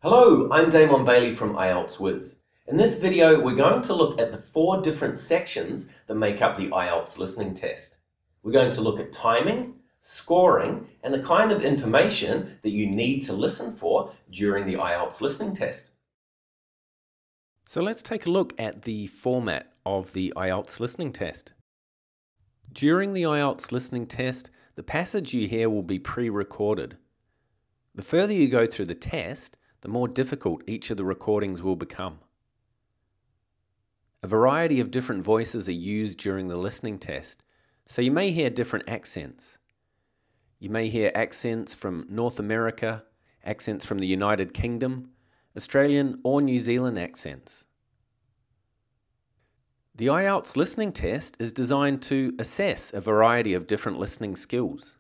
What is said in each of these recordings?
Hello, I'm Damon Bailey from Ielts Whiz. In this video, we're going to look at the 4 different sections that make up the Ielts listening test. We're going to look at timing, scoring, and the kind of information that you need to listen for during the Ielts listening test. So let's take a look at the format of the Ielts listening test. During the Ielts listening test, the passage you hear will be pre-recorded. The further you go through the test, the more difficult each of the recordings will become. A variety of different voices are used during the listening test, so you may hear different accents. You may hear accents from North America, accents from the United Kingdom, Australian or New Zealand accents. The Ielts listening test is designed to assess a variety of different listening skills,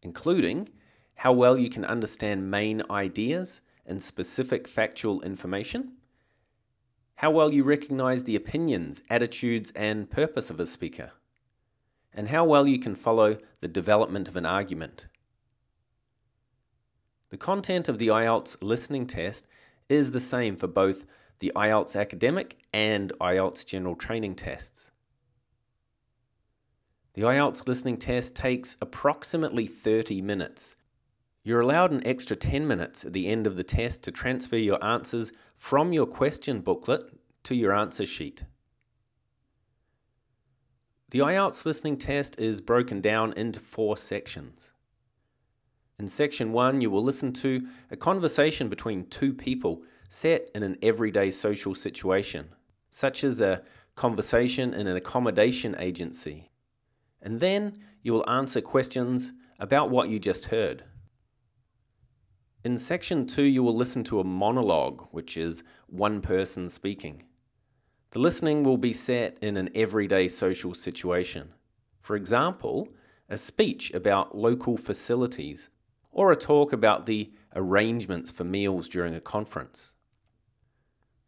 including how well you can understand main ideas and specific factual information, how well you recognize the opinions, attitudes, and purpose of a speaker, and how well you can follow the development of an argument. The content of the Ielts listening test is the same for both the Ielts Academic and Ielts General Training tests. The Ielts listening test takes approximately 30 minutes. You're allowed an extra 10 minutes at the end of the test to transfer your answers from your question booklet to your answer sheet. The Ielts listening test is broken down into 4 sections. In section 1, you will listen to a conversation between 2 people set in an everyday social situation, such as a conversation in an accommodation agency. And then you will answer questions about what you just heard. In section 2, you will listen to a monologue, which is one person speaking. The listening will be set in an everyday social situation. For example, a speech about local facilities, or a talk about the arrangements for meals during a conference.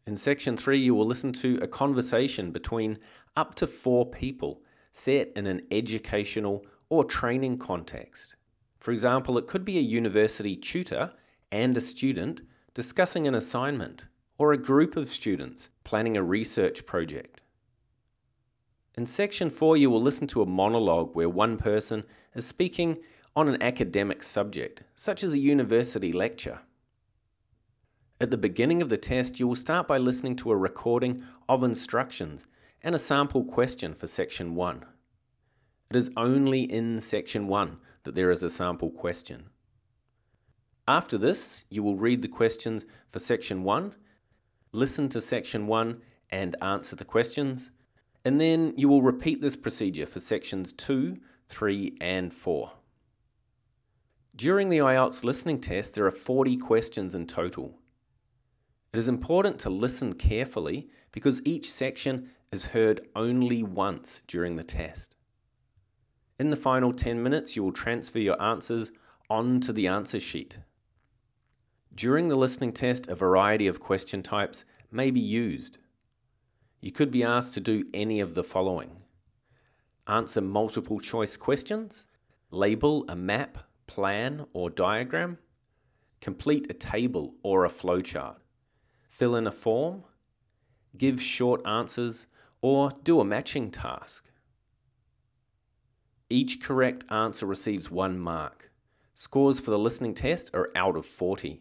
In section 3, you will listen to a conversation between up to 4 people set in an educational or training context. For example, it could be a university tutor and a student discussing an assignment, or a group of students planning a research project. In section 4, you will listen to a monologue where one person is speaking on an academic subject, such as a university lecture. At the beginning of the test, you will start by listening to a recording of instructions and a sample question for section 1. It is only in section 1 that there is a sample question. After this, you will read the questions for section 1, listen to section 1 and answer the questions, and then you will repeat this procedure for sections 2, 3, and 4. During the Ielts listening test, there are 40 questions in total. It is important to listen carefully because each section is heard only once during the test. In the final 10 minutes, you will transfer your answers onto the answer sheet. During the listening test, a variety of question types may be used. You could be asked to do any of the following: answer multiple choice questions, label a map, plan, or diagram, complete a table or a flowchart, fill in a form, give short answers, or do a matching task. Each correct answer receives 1 mark. Scores for the listening test are out of 40,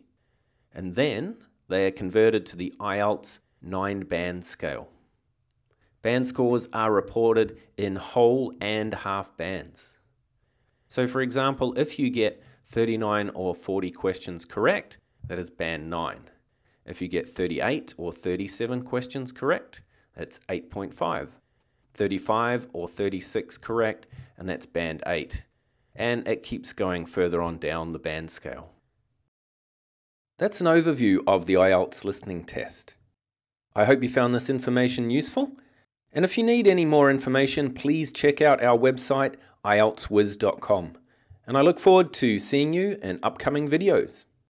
and then they are converted to the Ielts 9-band scale. Band scores are reported in whole and half bands. So for example, if you get 39 or 40 questions correct, that is band 9. If you get 38 or 37 questions correct, that's 8.5. 35 or 36 correct, and that's band 8. And it keeps going further on down the band scale. That's an overview of the Ielts listening test. I hope you found this information useful, and if you need any more information, please check out our website, ieltswiz.com. And I look forward to seeing you in upcoming videos.